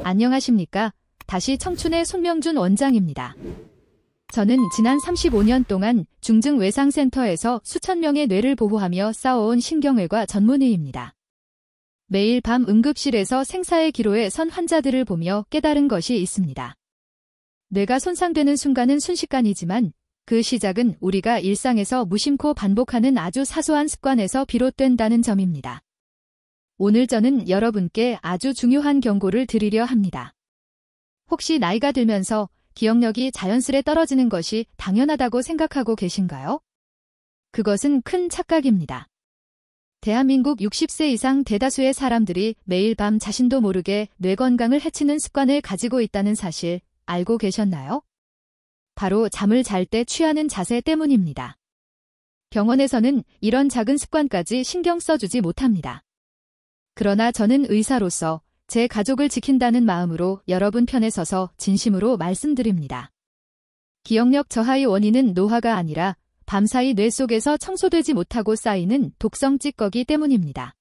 안녕하십니까? 다시 청춘의 손명준 원장입니다. 저는 지난 35년 동안 중증외상센터에서 수천 명의 뇌를 보호하며 쌓아온 신경외과 전문의입니다. 매일 밤 응급실에서 생사의 기로에 선 환자들을 보며 깨달은 것이 있습니다. 뇌가 손상되는 순간은 순식간이지만 그 시작은 우리가 일상에서 무심코 반복하는 아주 사소한 습관에서 비롯된다는 점입니다. 오늘 저는 여러분께 아주 중요한 경고를 드리려 합니다. 혹시 나이가 들면서 기억력이 자연스레 떨어지는 것이 당연하다고 생각하고 계신가요? 그것은 큰 착각입니다. 대한민국 60세 이상 대다수의 사람들이 매일 밤 자신도 모르게 뇌 건강을 해치는 습관을 가지고 있다는 사실 알고 계셨나요? 바로 잠을 잘 때 취하는 자세 때문입니다. 병원에서는 이런 작은 습관까지 신경 써주지 못합니다. 그러나 저는 의사로서 제 가족을 지킨다는 마음으로 여러분 편에 서서 진심으로 말씀드립니다. 기억력 저하의 원인은 노화가 아니라 밤사이 뇌 속에서 청소되지 못하고 쌓이는 독성 찌꺼기 때문입니다.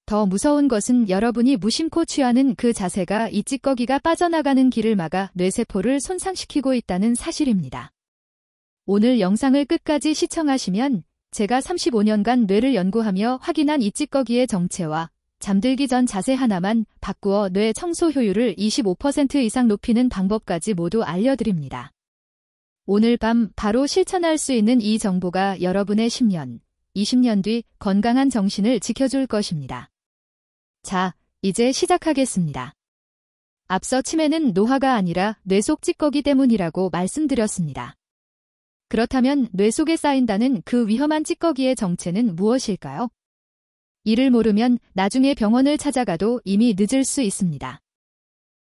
더 무서운 것은 여러분이 무심코 취하는 그 자세가 이 찌꺼기가 빠져나가는 길을 막아 뇌세포를 손상시키고 있다는 사실입니다. 오늘 영상을 끝까지 시청하시면 제가 35년간 뇌를 연구하며 확인한 이 찌꺼기의 정체와 잠들기 전 자세 하나만 바꾸어 뇌 청소 효율을 25% 이상 높이는 방법까지 모두 알려드립니다. 오늘 밤 바로 실천할 수 있는 이 정보가 여러분의 10년, 20년 뒤 건강한 정신을 지켜줄 것입니다. 자, 이제 시작하겠습니다. 앞서 치매는 노화가 아니라 뇌 속 찌꺼기 때문이라고 말씀드렸습니다. 그렇다면 뇌 속에 쌓인다는 그 위험한 찌꺼기의 정체는 무엇일까요? 이를 모르면 나중에 병원을 찾아가도 이미 늦을 수 있습니다.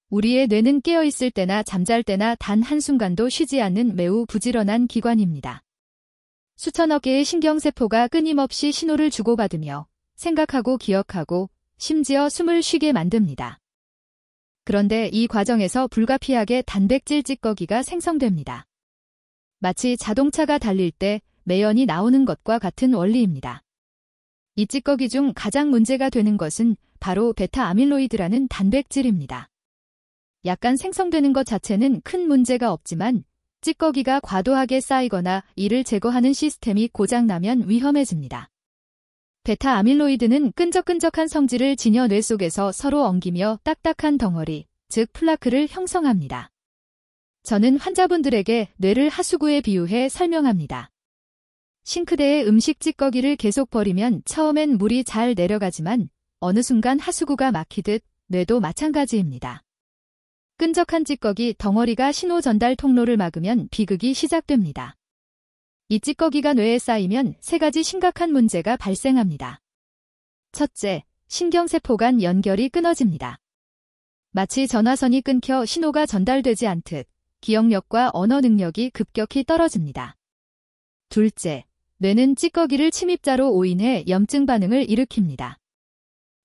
우리의 뇌는 깨어있을 때나 잠잘 때나 단 한순간도 쉬지 않는 매우 부지런한 기관입니다. 수천억 개의 신경세포가 끊임없이 신호를 주고받으며 생각하고 기억하고 심지어 숨을 쉬게 만듭니다. 그런데 이 과정에서 불가피하게 단백질 찌꺼기가 생성됩니다. 마치 자동차가 달릴 때 매연이 나오는 것과 같은 원리입니다. 이 찌꺼기 중 가장 문제가 되는 것은 바로 베타아밀로이드라는 단백질입니다. 약간 생성되는 것 자체는 큰 문제가 없지만 찌꺼기가 과도하게 쌓이거나 이를 제거하는 시스템이 고장나면 위험해집니다. 베타아밀로이드는 끈적끈적한 성질을 지녀 뇌 속에서 서로 엉기며 딱딱한 덩어리, 즉 플라크를 형성합니다. 저는 환자분들에게 뇌를 하수구에 비유해 설명합니다. 싱크대에 음식 찌꺼기를 계속 버리면 처음엔 물이 잘 내려가지만 어느 순간 하수구가 막히듯 뇌도 마찬가지입니다. 끈적한 찌꺼기 덩어리가 신호 전달 통로를 막으면 비극이 시작됩니다. 이 찌꺼기가 뇌에 쌓이면 세 가지 심각한 문제가 발생합니다. 첫째, 신경세포 간 연결이 끊어집니다. 마치 전화선이 끊겨 신호가 전달되지 않듯 기억력과 언어 능력이 급격히 떨어집니다. 둘째, 뇌는 찌꺼기를 침입자로 오인해 염증 반응을 일으킵니다.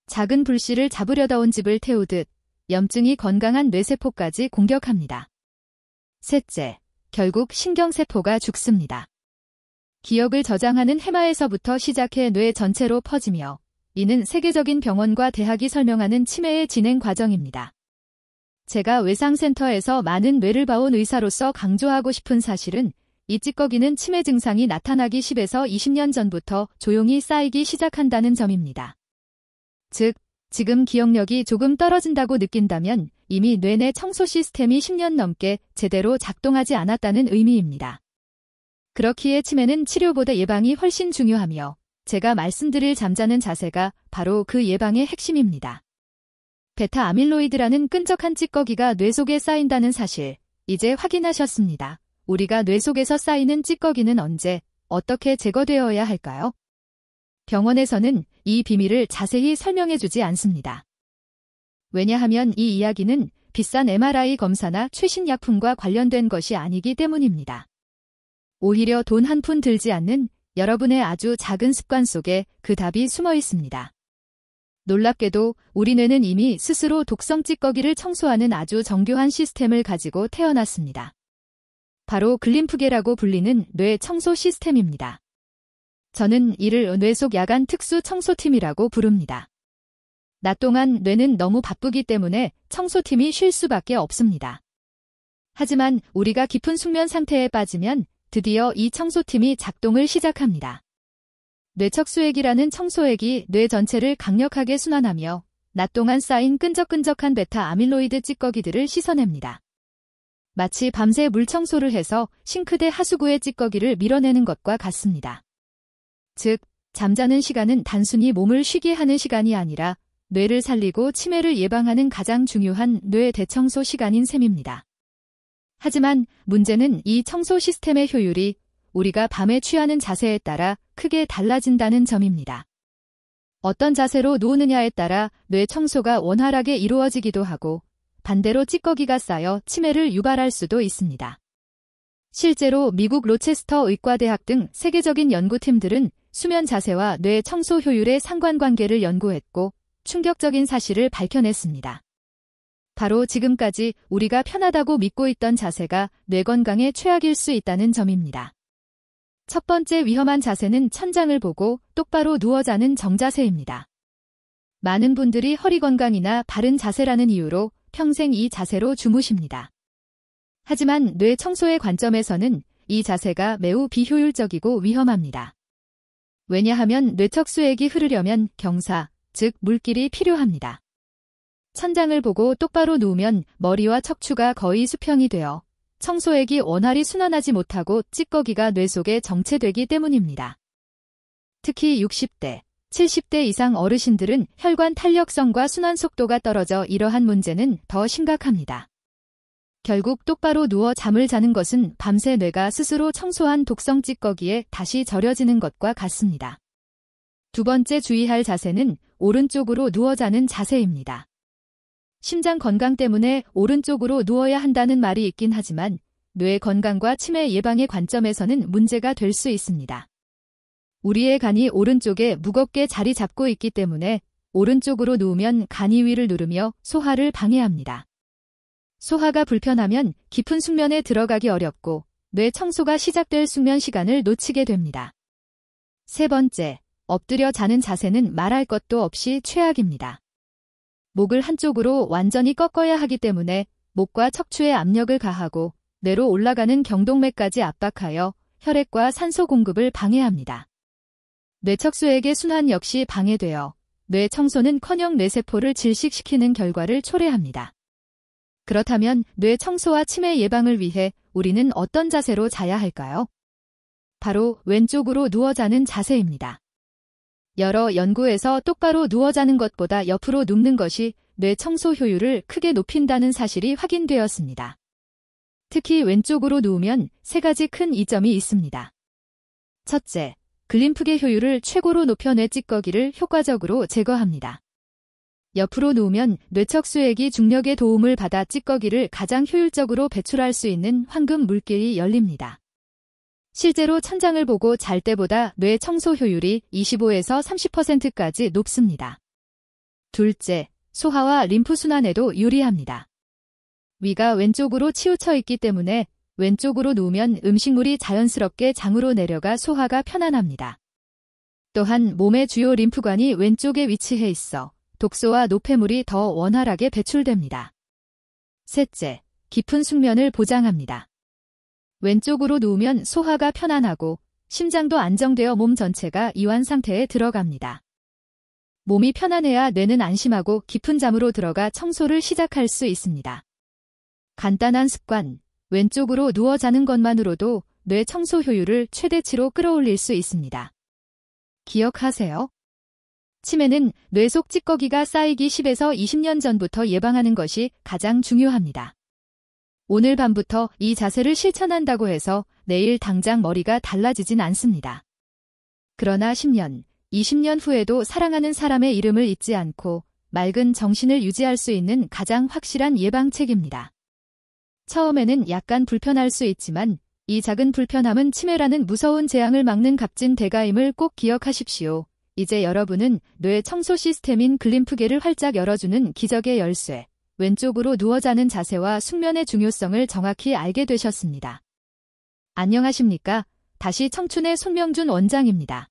작은 불씨를 잡으려다 온 집을 태우듯 염증이 건강한 뇌세포까지 공격합니다. 셋째, 결국 신경세포가 죽습니다. 기억을 저장하는 해마에서부터 시작해 뇌 전체로 퍼지며 이는 세계적인 병원과 대학이 설명하는 치매의 진행 과정입니다. 제가 외상센터에서 많은 뇌를 봐온 의사로서 강조하고 싶은 사실은 이 찌꺼기는 치매 증상이 나타나기 10에서 20년 전부터 조용히 쌓이기 시작한다는 점입니다. 즉, 지금 기억력이 조금 떨어진다고 느낀다면 이미 뇌내 청소 시스템이 10년 넘게 제대로 작동하지 않았다는 의미입니다. 그렇기에 치매는 치료보다 예방이 훨씬 중요하며 제가 말씀드릴 잠자는 자세가 바로 그 예방의 핵심입니다. 베타아밀로이드라는 끈적한 찌꺼기가 뇌 속에 쌓인다는 사실, 이제 확인하셨습니다. 우리가 뇌 속에서 쌓이는 찌꺼기는 언제, 어떻게 제거되어야 할까요? 병원에서는 이 비밀을 자세히 설명해주지 않습니다. 왜냐하면 이 이야기는 비싼 MRI 검사나 최신 약품과 관련된 것이 아니기 때문입니다. 오히려 돈 한 푼 들지 않는 여러분의 아주 작은 습관 속에 그 답이 숨어 있습니다. 놀랍게도 우리 뇌는 이미 스스로 독성 찌꺼기를 청소하는 아주 정교한 시스템을 가지고 태어났습니다. 바로 글림프계라고 불리는 뇌 청소 시스템입니다. 저는 이를 뇌 속 야간 특수 청소팀이라고 부릅니다. 낮 동안 뇌는 너무 바쁘기 때문에 청소팀이 쉴 수밖에 없습니다. 하지만 우리가 깊은 숙면 상태에 빠지면 드디어 이 청소팀이 작동을 시작합니다. 뇌척수액이라는 청소액이 뇌 전체를 강력하게 순환하며 낮 동안 쌓인 끈적끈적한 베타 아밀로이드 찌꺼기들을 씻어냅니다. 마치 밤새 물 청소를 해서 싱크대 하수구의 찌꺼기를 밀어내는 것과 같습니다. 즉, 잠자는 시간은 단순히 몸을 쉬게 하는 시간이 아니라 뇌를 살리고 치매를 예방하는 가장 중요한 뇌 대청소 시간인 셈입니다. 하지만 문제는 이 청소 시스템의 효율이 우리가 밤에 취하는 자세에 따라 크게 달라진다는 점입니다. 어떤 자세로 누우느냐에 따라 뇌 청소가 원활하게 이루어지기도 하고 반대로 찌꺼기가 쌓여 치매를 유발할 수도 있습니다. 실제로 미국 로체스터 의과대학 등 세계적인 연구팀들은 수면 자세와 뇌 청소 효율의 상관관계를 연구했고 충격적인 사실을 밝혀냈습니다. 바로 지금까지 우리가 편하다고 믿고 있던 자세가 뇌 건강에 최악일 수 있다는 점입니다. 첫 번째 위험한 자세는 천장을 보고 똑바로 누워 자는 정자세입니다. 많은 분들이 허리 건강이나 바른 자세라는 이유로 평생 이 자세로 주무십니다. 하지만 뇌 청소의 관점에서는 이 자세가 매우 비효율적이고 위험합니다. 왜냐하면 뇌척수액이 흐르려면 경사, 즉 물길이 필요합니다. 천장을 보고 똑바로 누우면 머리와 척추가 거의 수평이 되어 청소액이 원활히 순환하지 못하고 찌꺼기가 뇌 속에 정체되기 때문입니다. 특히 60대, 70대 이상 어르신들은 혈관 탄력성과 순환 속도가 떨어져 이러한 문제는 더 심각합니다. 결국 똑바로 누워 잠을 자는 것은 밤새 뇌가 스스로 청소한 독성 찌꺼기에 다시 절여지는 것과 같습니다. 두 번째 주의할 자세는 오른쪽으로 누워 자는 자세입니다. 심장 건강 때문에 오른쪽으로 누워야 한다는 말이 있긴 하지만 뇌 건강과 치매 예방의 관점에서는 문제가 될 수 있습니다. 우리의 간이 오른쪽에 무겁게 자리 잡고 있기 때문에 오른쪽으로 누우면 간이 위를 누르며 소화를 방해합니다. 소화가 불편하면 깊은 숙면에 들어가기 어렵고 뇌 청소가 시작될 숙면 시간을 놓치게 됩니다. 세 번째, 엎드려 자는 자세는 말할 것도 없이 최악입니다. 목을 한쪽으로 완전히 꺾어야 하기 때문에 목과 척추에 압력을 가하고 뇌로 올라가는 경동맥까지 압박하여 혈액과 산소 공급을 방해합니다. 뇌척수액의 순환 역시 방해되어 뇌 청소는커녕 뇌세포를 질식시키는 결과를 초래합니다. 그렇다면 뇌 청소와 치매 예방을 위해 우리는 어떤 자세로 자야 할까요? 바로 왼쪽으로 누워 자는 자세입니다. 여러 연구에서 똑바로 누워 자는 것보다 옆으로 눕는 것이 뇌 청소 효율을 크게 높인다는 사실이 확인되었습니다. 특히 왼쪽으로 누우면 세 가지 큰 이점이 있습니다. 첫째, 글림프계 효율을 최고로 높여 뇌 찌꺼기를 효과적으로 제거합니다. 옆으로 누우면 뇌척수액이 중력의 도움을 받아 찌꺼기를 가장 효율적으로 배출할 수 있는 황금 물길이 열립니다. 실제로 천장을 보고 잘 때보다 뇌 청소 효율이 25에서 30%까지 높습니다. 둘째, 소화와 림프 순환에도 유리합니다. 위가 왼쪽으로 치우쳐 있기 때문에 왼쪽으로 누우면 음식물이 자연스럽게 장으로 내려가 소화가 편안합니다. 또한 몸의 주요 림프관이 왼쪽에 위치해 있어 독소와 노폐물이 더 원활하게 배출됩니다. 셋째, 깊은 숙면을 보장합니다. 왼쪽으로 누우면 소화가 편안하고 심장도 안정되어 몸 전체가 이완 상태에 들어갑니다. 몸이 편안해야 뇌는 안심하고 깊은 잠으로 들어가 청소를 시작할 수 있습니다. 간단한 습관, 왼쪽으로 누워 자는 것만으로도 뇌 청소 효율을 최대치로 끌어올릴 수 있습니다. 기억하세요. 치매는 뇌 속 찌꺼기가 쌓이기 10에서 20년 전부터 예방하는 것이 가장 중요합니다. 오늘 밤부터 이 자세를 실천한다고 해서 내일 당장 머리가 달라지진 않습니다. 그러나 10년, 20년 후에도 사랑하는 사람의 이름을 잊지 않고 맑은 정신을 유지할 수 있는 가장 확실한 예방책입니다. 처음에는 약간 불편할 수 있지만 이 작은 불편함은 치매라는 무서운 재앙을 막는 값진 대가임을 꼭 기억하십시오. 이제 여러분은 뇌 청소 시스템인 글림프계를 활짝 열어주는 기적의 열쇠, 왼쪽으로 누워 자는 자세와 숙면의 중요성을 정확히 알게 되셨습니다. 안녕하십니까? 다시 청춘의 손명준 원장입니다.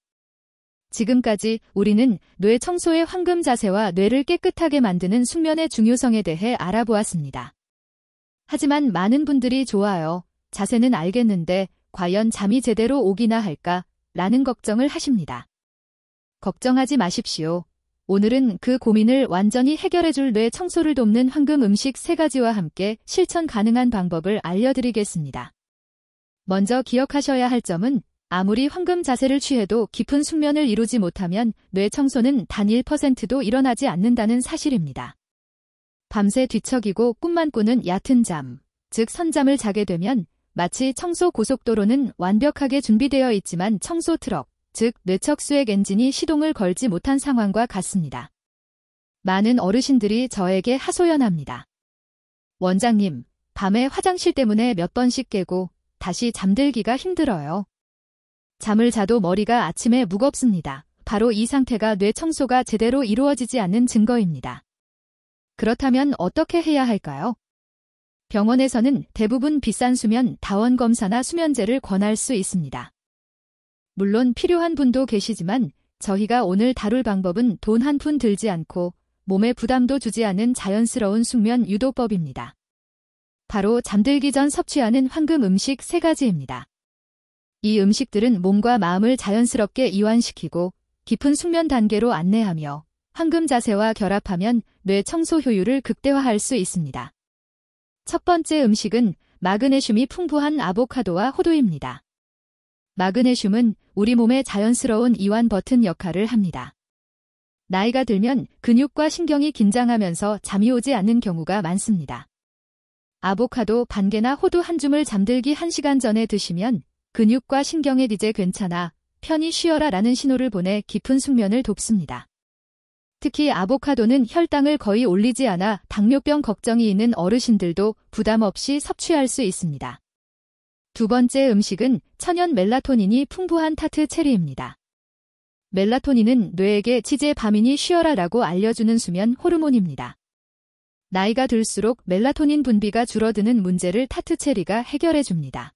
지금까지 우리는 뇌 청소의 황금 자세와 뇌를 깨끗하게 만드는 숙면의 중요성에 대해 알아보았습니다. 하지만 많은 분들이 좋아요. 자세는 알겠는데 과연 잠이 제대로 오기나 할까? 라는 걱정을 하십니다. 걱정하지 마십시오. 오늘은 그 고민을 완전히 해결해줄 뇌 청소를 돕는 황금 음식 3가지와 함께 실천 가능한 방법을 알려드리겠습니다. 먼저 기억하셔야 할 점은 아무리 황금 자세를 취해도 깊은 숙면을 이루지 못하면 뇌 청소는 단 1%도 일어나지 않는다는 사실입니다. 밤새 뒤척이고 꿈만 꾸는 얕은 잠, 즉 선잠을 자게 되면 마치 청소 고속도로는 완벽하게 준비되어 있지만 청소 트럭, 즉 뇌척 수액 엔진이 시동을 걸지 못한 상황과 같습니다. 많은 어르신들이 저에게 하소연합니다. 원장님, 밤에 화장실 때문에 몇 번씩 깨고 다시 잠들기가 힘들어요. 잠을 자도 머리가 아침에 무겁습니다. 바로 이 상태가 뇌 청소가 제대로 이루어지지 않는 증거입니다. 그렇다면 어떻게 해야 할까요? 병원에서는 대부분 비싼 수면 다원 검사나 수면제를 권할 수 있습니다. 물론 필요한 분도 계시지만 저희가 오늘 다룰 방법은 돈 한 푼 들지 않고 몸에 부담도 주지 않은 자연스러운 숙면 유도법입니다. 바로 잠들기 전 섭취하는 황금 음식 3가지입니다. 이 음식들은 몸과 마음을 자연스럽게 이완시키고 깊은 숙면 단계로 안내하며 황금 자세와 결합하면 뇌 청소 효율을 극대화할 수 있습니다. 첫 번째 음식은 마그네슘이 풍부한 아보카도와 호두입니다. 마그네슘은 우리 몸의 자연스러운 이완 버튼 역할을 합니다. 나이가 들면 근육과 신경이 긴장하면서 잠이 오지 않는 경우가 많습니다. 아보카도 반 개나 호두 한 줌을 잠들기 1시간 전에 드시면 근육과 신경에 이제 괜찮아, 편히 쉬어라 라는 신호를 보내 깊은 숙면을 돕습니다. 특히 아보카도는 혈당을 거의 올리지 않아 당뇨병 걱정이 있는 어르신들도 부담 없이 섭취할 수 있습니다. 두 번째 음식은 천연 멜라토닌이 풍부한 타트 체리입니다. 멜라토닌은 뇌에게 지제 밤이니 쉬어라 라고 알려주는 수면 호르몬입니다. 나이가 들수록 멜라토닌 분비가 줄어드는 문제를 타트 체리가 해결해줍니다.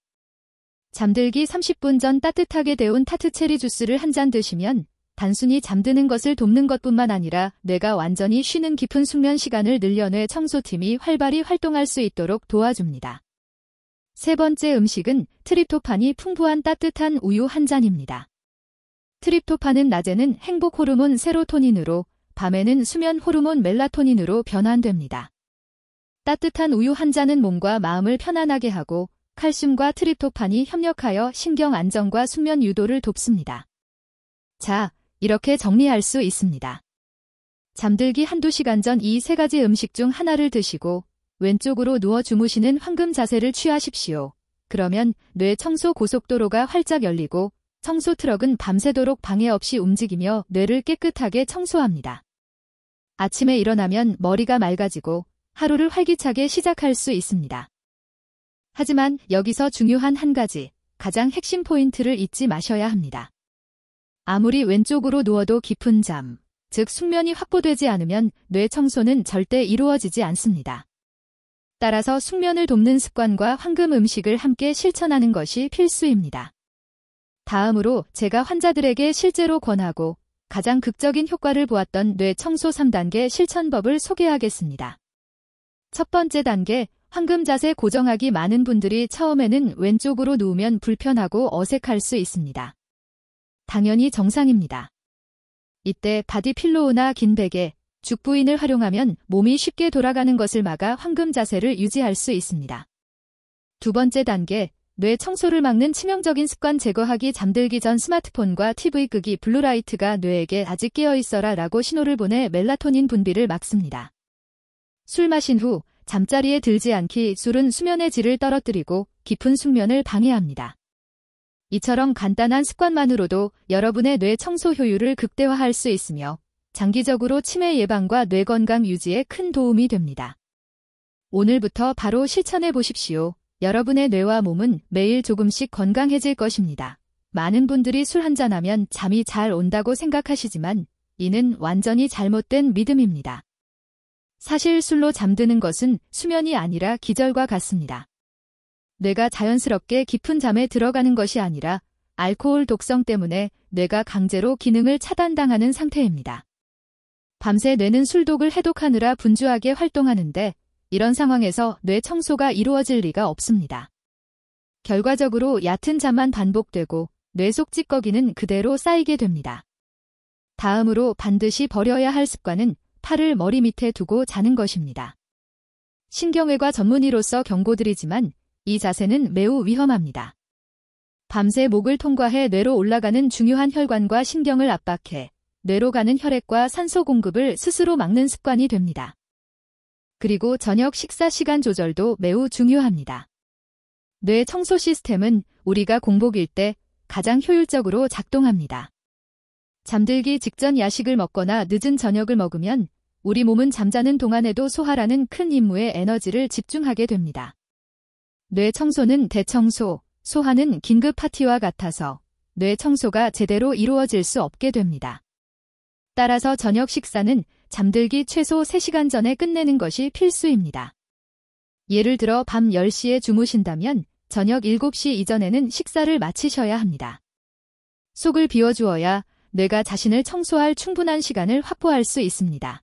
잠들기 30분 전 따뜻하게 데운 타트 체리 주스를 한 잔 드시면 단순히 잠드는 것을 돕는 것뿐만 아니라 뇌가 완전히 쉬는 깊은 숙면 시간을 늘려 뇌 청소팀이 활발히 활동할 수 있도록 도와줍니다. 세 번째 음식은 트립토판이 풍부한 따뜻한 우유 한 잔입니다. 트립토판은 낮에는 행복 호르몬 세로토닌으로, 밤에는 수면 호르몬 멜라토닌으로 변환됩니다. 따뜻한 우유 한 잔은 몸과 마음을 편안하게 하고 칼슘과 트립토판이 협력하여 신경 안정과 숙면 유도를 돕습니다. 자, 이렇게 정리할 수 있습니다. 잠들기 1~2시간 전 이 3가지 음식 중 하나를 드시고 왼쪽으로 누워 주무시는 황금 자세를 취하십시오. 그러면 뇌 청소 고속도로가 활짝 열리고 청소 트럭은 밤새도록 방해 없이 움직이며 뇌를 깨끗하게 청소합니다. 아침에 일어나면 머리가 맑아지고 하루를 활기차게 시작할 수 있습니다. 하지만 여기서 중요한 한 가지, 가장 핵심 포인트를 잊지 마셔야 합니다. 아무리 왼쪽으로 누워도 깊은 잠, 즉 숙면이 확보되지 않으면 뇌 청소는 절대 이루어지지 않습니다. 따라서 숙면을 돕는 습관과 황금 음식을 함께 실천하는 것이 필수입니다. 다음으로 제가 환자들에게 실제로 권하고 가장 극적인 효과를 보았던 뇌 청소 3단계 실천법을 소개하겠습니다. 첫 번째 단계, 황금 자세 고정하기. 많은 분들이 처음에는 왼쪽으로 누우면 불편하고 어색할 수 있습니다. 당연히 정상입니다. 이때 바디필로우나 긴 베개, 죽부인을 활용하면 몸이 쉽게 돌아가는 것을 막아 황금 자세를 유지할 수 있습니다. 두 번째 단계, 뇌 청소를 막는 치명적인 습관 제거하기. 잠들기 전 스마트폰과 TV 끄기. 블루라이트가 뇌에게 아직 깨어있어라 라고 신호를 보내 멜라토닌 분비를 막습니다. 술 마신 후 잠자리에 들지 않기. 술은 수면의 질을 떨어뜨리고 깊은 숙면을 방해합니다. 이처럼 간단한 습관만으로도 여러분의 뇌 청소 효율을 극대화할 수 있으며 장기적으로 치매 예방과 뇌 건강 유지에 큰 도움이 됩니다. 오늘부터 바로 실천해 보십시오. 여러분의 뇌와 몸은 매일 조금씩 건강해질 것입니다. 많은 분들이 술 한잔하면 잠이 잘 온다고 생각하시지만 이는 완전히 잘못된 믿음입니다. 사실 술로 잠드는 것은 수면이 아니라 기절과 같습니다. 뇌가 자연스럽게 깊은 잠에 들어가는 것이 아니라 알코올 독성 때문에 뇌가 강제로 기능을 차단당하는 상태입니다. 밤새 뇌는 술독을 해독하느라 분주하게 활동하는데 이런 상황에서 뇌 청소가 이루어질 리가 없습니다. 결과적으로 얕은 잠만 반복되고 뇌 속 찌꺼기는 그대로 쌓이게 됩니다. 다음으로 반드시 버려야 할 습관은 팔을 머리 밑에 두고 자는 것입니다. 신경외과 전문의로서 경고드리지만 이 자세는 매우 위험합니다. 밤새 목을 통과해 뇌로 올라가는 중요한 혈관과 신경을 압박해 뇌로 가는 혈액과 산소 공급을 스스로 막는 습관이 됩니다. 그리고 저녁 식사 시간 조절도 매우 중요합니다. 뇌 청소 시스템은 우리가 공복일 때 가장 효율적으로 작동합니다. 잠들기 직전 야식을 먹거나 늦은 저녁을 먹으면 우리 몸은 잠자는 동안에도 소화라는 큰 임무에 에너지를 집중하게 됩니다. 뇌 청소는 대청소, 소화는 긴급 파티와 같아서 뇌 청소가 제대로 이루어질 수 없게 됩니다. 따라서 저녁 식사는 잠들기 최소 3시간 전에 끝내는 것이 필수입니다. 예를 들어 밤 10시에 주무신다면 저녁 7시 이전에는 식사를 마치셔야 합니다. 속을 비워주어야 뇌가 자신을 청소할 충분한 시간을 확보할 수 있습니다.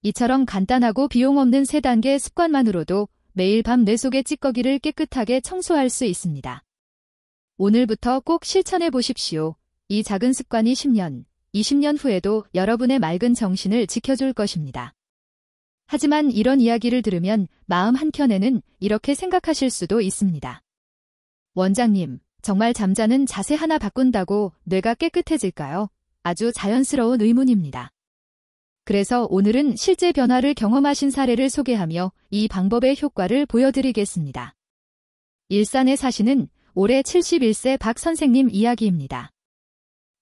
이처럼 간단하고 비용 없는 3단계 습관만으로도 매일 밤 뇌 속의 찌꺼기를 깨끗하게 청소할 수 있습니다. 오늘부터 꼭 실천해 보십시오. 이 작은 습관이 10년, 20년 후에도 여러분의 맑은 정신을 지켜줄 것입니다. 하지만 이런 이야기를 들으면 마음 한켠에는 이렇게 생각하실 수도 있습니다. 원장님, 정말 잠자는 자세 하나 바꾼다고 뇌가 깨끗해질까요? 아주 자연스러운 의문입니다. 그래서 오늘은 실제 변화를 경험하신 사례를 소개하며 이 방법의 효과를 보여드리겠습니다. 일산에 사시는 올해 71세 박 선생님 이야기입니다.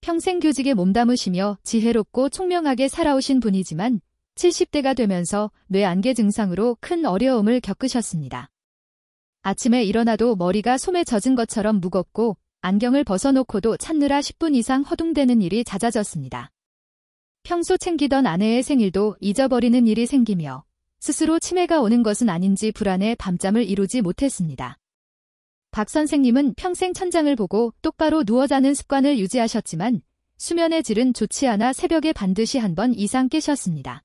평생 교직에 몸담으시며 지혜롭고 총명하게 살아오신 분이지만 70대가 되면서 뇌안개 증상으로 큰 어려움을 겪으셨습니다. 아침에 일어나도 머리가 솜에 젖은 것처럼 무겁고 안경을 벗어놓고도 찾느라 10분 이상 허둥대는 일이 잦아졌습니다. 평소 챙기던 아내의 생일도 잊어버리는 일이 생기며 스스로 치매가 오는 것은 아닌지 불안해 밤잠을 이루지 못했습니다. 박 선생님은 평생 천장을 보고 똑바로 누워 자는 습관을 유지하셨지만 수면의 질은 좋지 않아 새벽에 반드시 한 번 이상 깨셨습니다.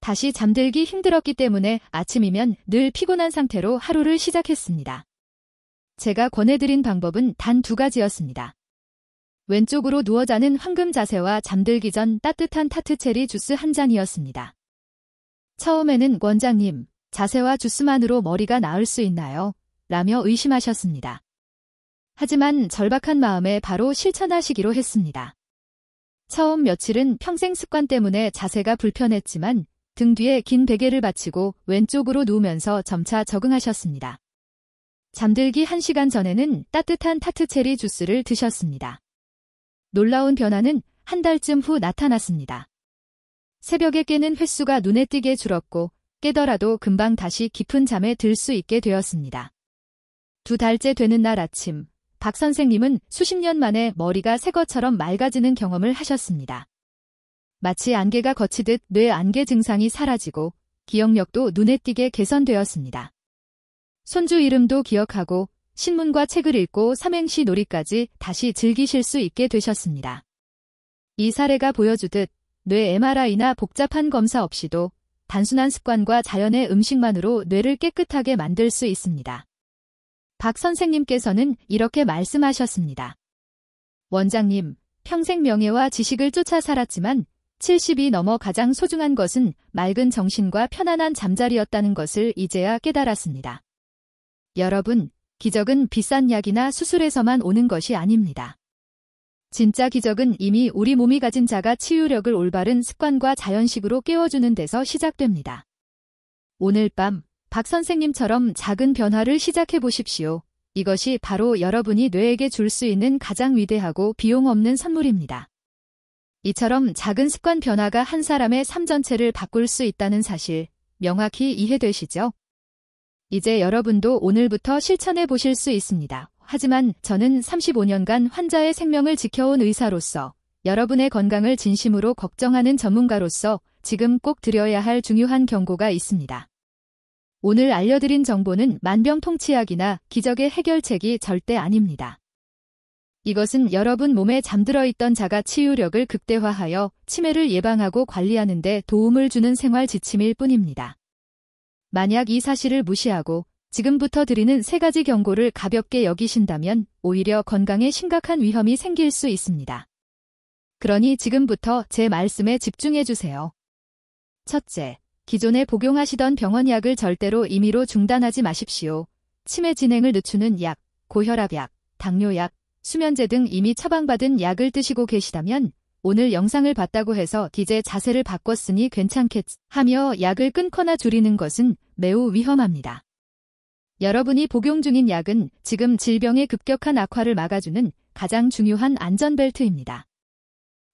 다시 잠들기 힘들었기 때문에 아침이면 늘 피곤한 상태로 하루를 시작했습니다. 제가 권해드린 방법은 단 2가지였습니다. 왼쪽으로 누워 자는 황금 자세와 잠들기 전 따뜻한 타트체리 주스 한 잔이었습니다. 처음에는 원장님, 자세와 주스만으로 머리가 나을 수 있나요? 라며 의심하셨습니다. 하지만 절박한 마음에 바로 실천하시기로 했습니다. 처음 며칠은 평생 습관 때문에 자세가 불편했지만 등 뒤에 긴 베개를 받치고 왼쪽으로 누우면서 점차 적응하셨습니다. 잠들기 1시간 전에는 따뜻한 타트체리 주스를 드셨습니다. 놀라운 변화는 한 달쯤 후 나타났습니다. 새벽에 깨는 횟수가 눈에 띄게 줄었고 깨더라도 금방 다시 깊은 잠에 들 수 있게 되었습니다. 2달째 되는 날 아침, 박 선생님은 수십 년 만에 머리가 새 것처럼 맑아지는 경험을 하셨습니다. 마치 안개가 걷히듯 뇌 안개 증상이 사라지고 기억력도 눈에 띄게 개선되었습니다. 손주 이름도 기억하고 신문과 책을 읽고 삼행시 놀이까지 다시 즐기실 수 있게 되셨습니다. 이 사례가 보여주듯 뇌 MRI나 복잡한 검사 없이도 단순한 습관과 자연의 음식만으로 뇌를 깨끗하게 만들 수 있습니다. 박 선생님께서는 이렇게 말씀하셨습니다. 원장님, 평생 명예와 지식을 쫓아 살았지만 70이 넘어 가장 소중한 것은 맑은 정신과 편안한 잠자리였다는 것을 이제야 깨달았습니다. 여러분, 기적은 비싼 약이나 수술에서만 오는 것이 아닙니다. 진짜 기적은 이미 우리 몸이 가진 자가 치유력을 올바른 습관과 자연식으로 깨워주는 데서 시작됩니다. 오늘 밤 박 선생님처럼 작은 변화를 시작해 보십시오. 이것이 바로 여러분이 뇌에게 줄 수 있는 가장 위대하고 비용 없는 선물입니다. 이처럼 작은 습관 변화가 한 사람의 삶 전체를 바꿀 수 있다는 사실, 명확히 이해되시죠? 이제 여러분도 오늘부터 실천해 보실 수 있습니다. 하지만 저는 35년간 환자의 생명을 지켜온 의사로서, 여러분의 건강을 진심으로 걱정하는 전문가로서 지금 꼭 드려야 할 중요한 경고가 있습니다. 오늘 알려드린 정보는 만병통치약이나 기적의 해결책이 절대 아닙니다. 이것은 여러분 몸에 잠들어 있던 자가 치유력을 극대화하여 치매를 예방하고 관리하는 데 도움을 주는 생활 지침일 뿐입니다. 만약 이 사실을 무시하고 지금부터 드리는 3가지 경고를 가볍게 여기신다면 오히려 건강에 심각한 위험이 생길 수 있습니다. 그러니 지금부터 제 말씀에 집중해 주세요. 첫째, 기존에 복용하시던 병원약을 절대로 임의로 중단하지 마십시오. 치매 진행을 늦추는 약, 고혈압약, 당뇨약, 수면제 등 이미 처방받은 약을 드시고 계시다면 오늘 영상을 봤다고 해서 이제 자세를 바꿨으니 괜찮겠 하며 약을 끊거나 줄이는 것은 매우 위험합니다. 여러분이 복용 중인 약은 지금 질병의 급격한 악화를 막아주는 가장 중요한 안전벨트입니다.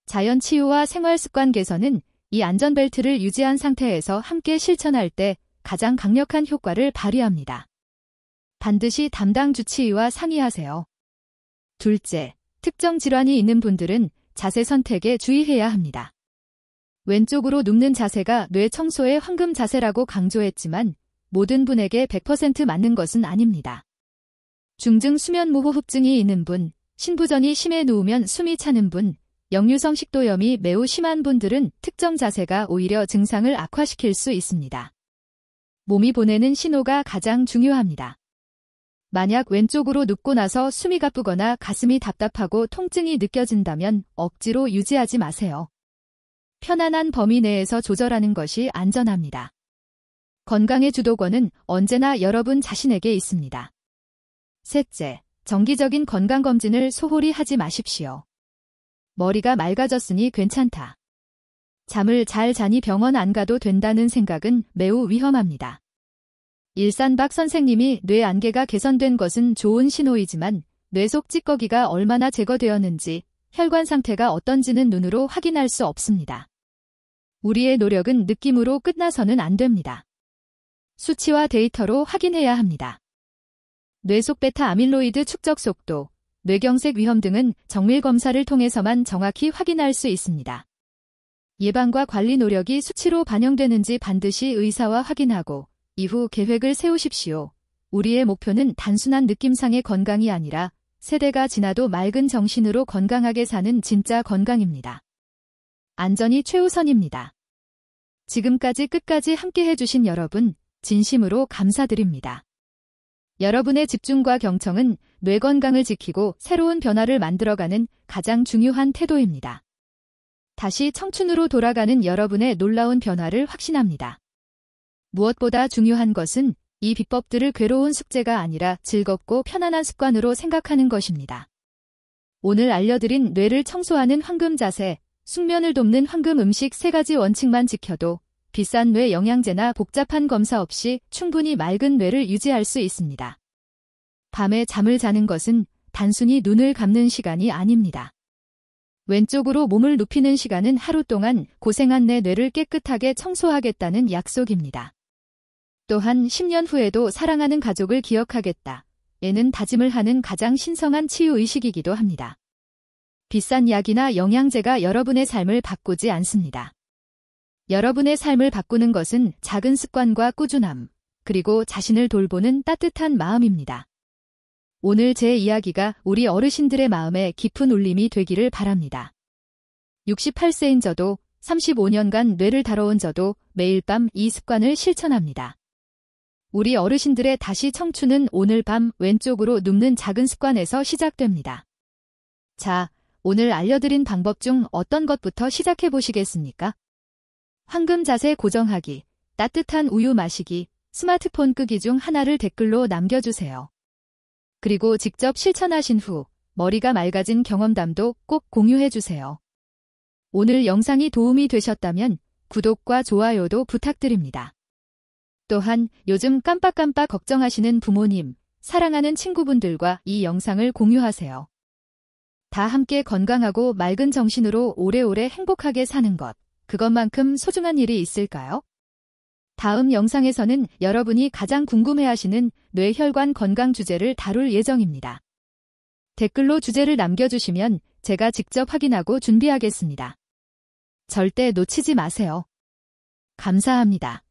자연 치유와 생활습관 개선은 이 안전벨트를 유지한 상태에서 함께 실천할 때 가장 강력한 효과를 발휘합니다. 반드시 담당 주치의와 상의하세요. 둘째, 특정 질환이 있는 분들은 자세 선택에 주의해야 합니다. 왼쪽으로 눕는 자세가 뇌 청소의 황금 자세라고 강조했지만 모든 분에게 100% 맞는 것은 아닙니다. 중증 수면무호흡증이 있는 분, 신부전이 심해 누우면 숨이 차는 분, 역류성 식도염이 매우 심한 분들은 특정 자세가 오히려 증상을 악화시킬 수 있습니다. 몸이 보내는 신호가 가장 중요합니다. 만약 왼쪽으로 눕고 나서 숨이 가쁘거나 가슴이 답답하고 통증이 느껴진다면 억지로 유지하지 마세요. 편안한 범위 내에서 조절하는 것이 안전합니다. 건강의 주도권은 언제나 여러분 자신에게 있습니다. 셋째, 정기적인 건강검진을 소홀히 하지 마십시오. 머리가 맑아졌으니 괜찮다. 잠을 잘 자니 병원 안 가도 된다는 생각은 매우 위험합니다. 일산박 선생님이 뇌 안개가 개선된 것은 좋은 신호이지만 뇌 속 찌꺼기가 얼마나 제거되었는지, 혈관 상태가 어떤지는 눈으로 확인할 수 없습니다. 우리의 노력은 느낌으로 끝나서는 안 됩니다. 수치와 데이터로 확인해야 합니다. 뇌 속 베타 아밀로이드 축적 속도, 뇌경색 위험 등은 정밀 검사를 통해서만 정확히 확인할 수 있습니다. 예방과 관리 노력이 수치로 반영되는지 반드시 의사와 확인하고 이후 계획을 세우십시오. 우리의 목표는 단순한 느낌상의 건강이 아니라 세대가 지나도 맑은 정신으로 건강하게 사는 진짜 건강입니다. 안전이 최우선입니다. 지금까지 끝까지 함께 해주신 여러분, 진심으로 감사드립니다. 여러분의 집중과 경청은 뇌 건강을 지키고 새로운 변화를 만들어가는 가장 중요한 태도입니다. 다시 청춘으로 돌아가는 여러분의 놀라운 변화를 확신합니다. 무엇보다 중요한 것은 이 비법들을 괴로운 숙제가 아니라 즐겁고 편안한 습관으로 생각하는 것입니다. 오늘 알려드린 뇌를 청소하는 황금 자세, 숙면을 돕는 황금 음식 3가지 원칙만 지켜도 비싼 뇌 영양제나 복잡한 검사 없이 충분히 맑은 뇌를 유지할 수 있습니다. 밤에 잠을 자는 것은 단순히 눈을 감는 시간이 아닙니다. 왼쪽으로 몸을 눕히는 시간은 하루 동안 고생한 내 뇌를 깨끗하게 청소하겠다는 약속입니다. 또한 10년 후에도 사랑하는 가족을 기억하겠다. 에는 다짐을 하는 가장 신성한 치유의식이기도 합니다. 비싼 약이나 영양제가 여러분의 삶을 바꾸지 않습니다. 여러분의 삶을 바꾸는 것은 작은 습관과 꾸준함, 그리고 자신을 돌보는 따뜻한 마음입니다. 오늘 제 이야기가 우리 어르신들의 마음에 깊은 울림이 되기를 바랍니다. 68세인 저도 35년간 뇌를 다뤄온 저도 매일 밤 이 습관을 실천합니다. 우리 어르신들의 다시 청춘은 오늘 밤 왼쪽으로 눕는 작은 습관에서 시작됩니다. 자, 오늘 알려드린 방법 중 어떤 것부터 시작해 보시겠습니까? 황금 자세 고정하기, 따뜻한 우유 마시기, 스마트폰 끄기 중 하나를 댓글로 남겨주세요. 그리고 직접 실천하신 후 머리가 맑아진 경험담도 꼭 공유해주세요. 오늘 영상이 도움이 되셨다면 구독과 좋아요도 부탁드립니다. 또한 요즘 깜빡깜빡 걱정하시는 부모님, 사랑하는 친구분들과 이 영상을 공유하세요. 다 함께 건강하고 맑은 정신으로 오래오래 행복하게 사는 것, 그것만큼 소중한 일이 있을까요? 다음 영상에서는 여러분이 가장 궁금해하시는 뇌혈관 건강 주제를 다룰 예정입니다. 댓글로 주제를 남겨주시면 제가 직접 확인하고 준비하겠습니다. 절대 놓치지 마세요. 감사합니다.